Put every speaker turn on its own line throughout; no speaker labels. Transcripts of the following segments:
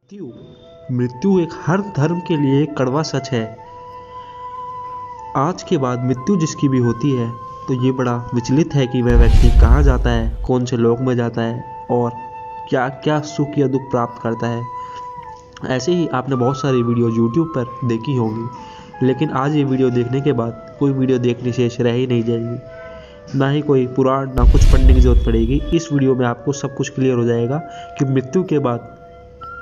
मृत्यु मृत्यु एक हर धर्म के लिए एक कड़वा सच है। आज के बाद मृत्यु जिसकी भी होती है तो ये बड़ा विचलित है कि वह व्यक्ति कहाँ जाता है, कौन से लोक में जाता है और क्या क्या सुख या दुख प्राप्त करता है। ऐसे ही आपने बहुत सारी वीडियो YouTube पर देखी होंगी, लेकिन आज ये वीडियो देखने के बाद कोई वीडियो देखने शेष रह ही नहीं जाएगी, ना ही कोई पुराण ना कुछ पढ़ने की जरूरत पड़ेगी। इस वीडियो में आपको सब कुछ क्लियर हो जाएगा कि मृत्यु के बाद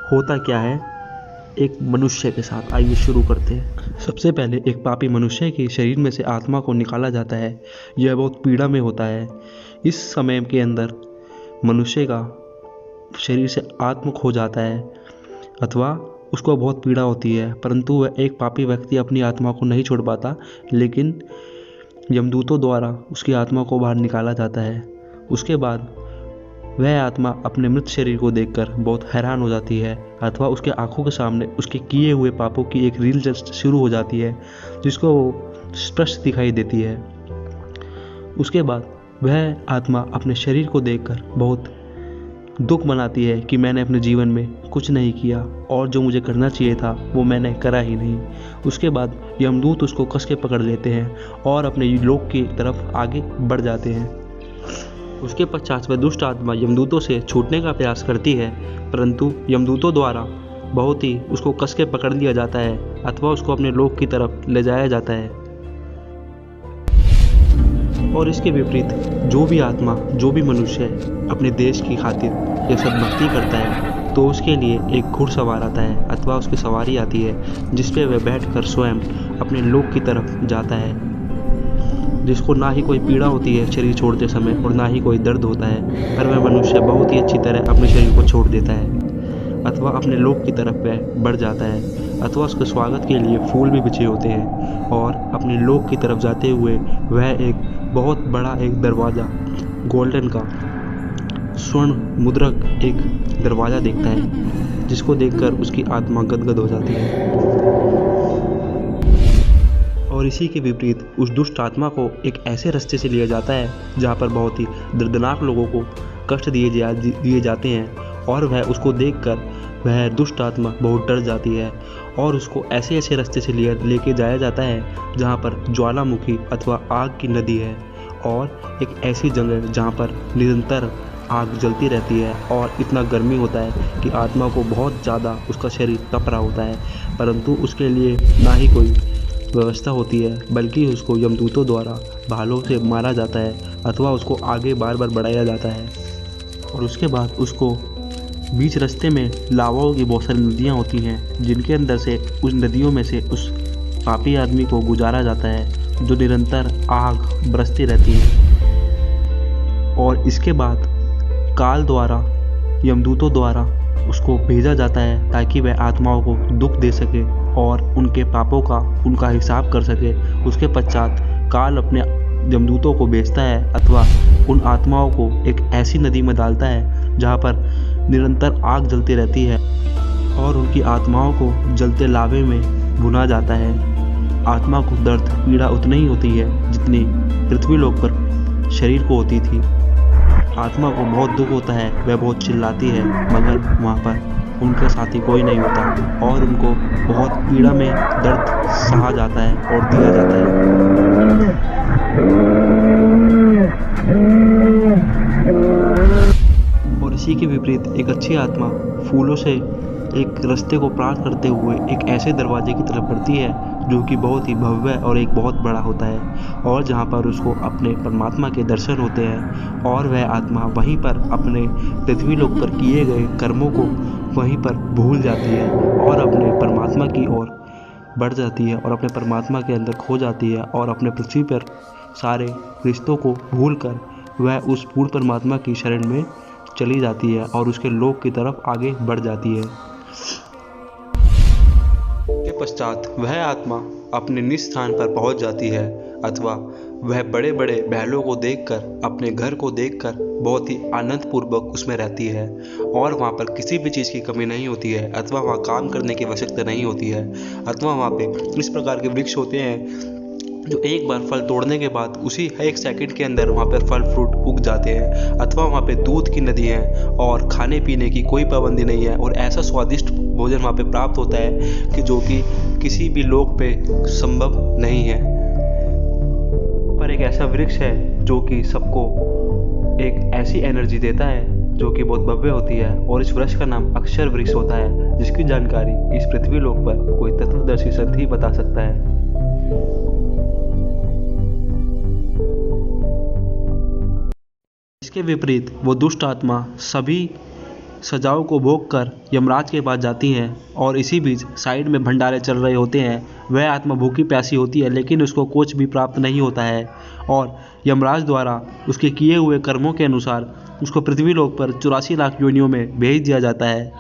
होता क्या है एक मनुष्य के साथ। आइए शुरू करते हैं। सबसे पहले एक पापी मनुष्य के शरीर में से आत्मा को निकाला जाता है। यह बहुत पीड़ा में होता है। इस समय के अंदर मनुष्य का शरीर से आत्मा खो जाता है अथवा उसको बहुत पीड़ा होती है, परंतु वह एक पापी व्यक्ति अपनी आत्मा को नहीं छोड़ पाता, लेकिन यमदूतों द्वारा उसकी आत्मा को बाहर निकाला जाता है। उसके बाद वह आत्मा अपने मृत शरीर को देखकर बहुत हैरान हो जाती है अथवा उसके आंखों के सामने उसके किए हुए पापों की एक रील जस्ट शुरू हो जाती है, जिसको स्पष्ट दिखाई देती है। उसके बाद वह आत्मा अपने शरीर को देखकर बहुत दुख मनाती है कि मैंने अपने जीवन में कुछ नहीं किया और जो मुझे करना चाहिए था वो मैंने करा ही नहीं। उसके बाद यमदूत उसको कस के पकड़ लेते हैं और अपने लोक की तरफ आगे बढ़ जाते हैं। उसके पश्चात वह दुष्ट आत्मा यमदूतों से छूटने का प्रयास करती है, परंतु यमदूतों द्वारा बहुत ही उसको कस के पकड़ लिया जाता है अथवा उसको अपने लोक की तरफ ले जाया जाता है। और इसके विपरीत जो भी आत्मा, जो भी मनुष्य अपने देश की खातिर ये सब भक्ति करता है तो उसके लिए एक घुड़सवार आता है अथवा उसकी सवारी आती है, जिसपे वह बैठकर स्वयं अपने लोक की तरफ जाता है, जिसको ना ही कोई पीड़ा होती है शरीर छोड़ते समय और ना ही कोई दर्द होता है, पर वह मनुष्य बहुत ही अच्छी तरह अपने शरीर को छोड़ देता है अथवा अपने लोक की तरफ वह बढ़ जाता है। अथवा उसके स्वागत के लिए फूल भी बिछे होते हैं और अपने लोक की तरफ जाते हुए वह एक बहुत बड़ा एक दरवाज़ा, गोल्डन का स्वर्ण मुद्रक एक दरवाज़ा देखता है, जिसको देखकर उसकी आत्मा गदगद हो जाती है। और इसी के विपरीत उस दुष्ट आत्मा को एक ऐसे रास्ते से लिया जाता है जहाँ पर बहुत ही दर्दनाक लोगों को कष्ट दिए जाते हैं, और वह उसको देखकर वह दुष्ट आत्मा बहुत डर जाती है और उसको ऐसे ऐसे रास्ते से लेके जाया जाता है जहाँ पर ज्वालामुखी अथवा आग की नदी है और एक ऐसी जगह जहाँ पर निरंतर आग जलती रहती है और इतना गर्मी होता है कि आत्मा को बहुत ज़्यादा उसका शरीर तप रहा होता है, परंतु उसके लिए ना ही कोई व्यवस्था होती है, बल्कि उसको यमदूतों द्वारा भालों से मारा जाता है अथवा उसको आगे बार बार बढ़ाया जाता है। और उसके बाद उसको बीच रास्ते में लावाओं की बहुत सारी नदियाँ होती हैं, जिनके अंदर से उस नदियों में से उस पापी आदमी को गुजारा जाता है, जो निरंतर आग बरसती रहती है। और इसके बाद काल द्वारा, यमदूतों द्वारा उसको भेजा जाता है ताकि वह आत्माओं को दुख दे सके और उनके पापों का उनका हिसाब कर सके। उसके पश्चात काल अपने यमदूतों को भेजता है अथवा उन आत्माओं को एक ऐसी नदी में डालता है जहाँ पर निरंतर आग जलती रहती है और उनकी आत्माओं को जलते लावे में भुना जाता है। आत्मा को दर्द पीड़ा उतनी ही होती है जितनी पृथ्वी लोक पर शरीर को होती थी। आत्मा को बहुत दुख होता है, वह बहुत चिल्लाती है, मगर वहाँ पर उनके साथी कोई नहीं होता और उनको बहुत पीड़ा में दर्द सहा जाता है और दिया जाता है। और इसी के विपरीत एक अच्छी आत्मा फूलों से एक रास्ते को पार करते हुए एक ऐसे दरवाजे की तरफ बढ़ती है जो कि बहुत ही भव्य और एक बहुत बड़ा होता है, और जहाँ पर उसको अपने परमात्मा के दर्शन होते हैं और वह आत्मा वहीं पर अपने पृथ्वी लोक पर किए गए कर्मों को वहीं पर भूल जाती है और अपने परमात्मा की ओर बढ़ जाती है और अपने परमात्मा के अंदर खो जाती है और अपने पृथ्वी पर सारे रिश्तों को भूल कर वह उस पूर्ण परमात्मा की शरण में चली जाती है और उसके लोक की तरफ आगे बढ़ जाती है। के पश्चात वह आत्मा अपने निज स्थान पर पहुंच जाती है अथवा वह बड़े बड़े महलों को देखकर, अपने घर को देखकर बहुत ही आनंद पूर्वक उसमें रहती है और वहाँ पर किसी भी चीज़ की कमी नहीं होती है अथवा वहाँ काम करने की आवश्यकता नहीं होती है अथवा वहाँ पे इस प्रकार के वृक्ष होते हैं जो एक बार फल तोड़ने के बाद उसी 1 सेकंड के अंदर वहाँ पर फल फ्रूट उग जाते हैं, अथवा वहाँ पे दूध की नदी है और खाने पीने की कोई पाबंदी नहीं है, और ऐसा स्वादिष्ट भोजन वहाँ पे प्राप्त होता है कि जो कि किसी भी लोक पे संभव नहीं है। पर एक ऐसा वृक्ष है जो कि सबको एक ऐसी एनर्जी देता है जो कि बहुत भव्य होती है, और इस वृक्ष का नाम अक्षर वृक्ष होता है, जिसकी जानकारी इस पृथ्वी लोक पर कोई तत्वदर्शी संत ही बता सकता है। इसके विपरीत वो दुष्ट आत्मा सभी सजाओं को भोग कर यमराज के पास जाती हैं, और इसी बीच साइड में भंडारे चल रहे होते हैं। वह आत्मा भूखी प्यासी होती है, लेकिन उसको कुछ भी प्राप्त नहीं होता है, और यमराज द्वारा उसके किए हुए कर्मों के अनुसार उसको पृथ्वी लोक पर 84 लाख योनियों में भेज दिया जाता है।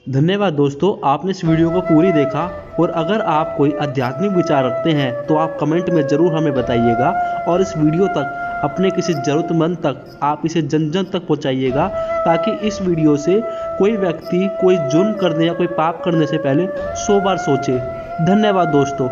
धन्यवाद दोस्तों, आपने इस वीडियो को पूरी देखा, और अगर आप कोई आध्यात्मिक विचार रखते हैं तो आप कमेंट में ज़रूर हमें बताइएगा, और इस वीडियो तक अपने किसी ज़रूरतमंद तक आप इसे जन जन तक पहुंचाइएगा, ताकि इस वीडियो से कोई व्यक्ति कोई जुर्म करने या कोई पाप करने से पहले 100 बार सोचे। धन्यवाद दोस्तों।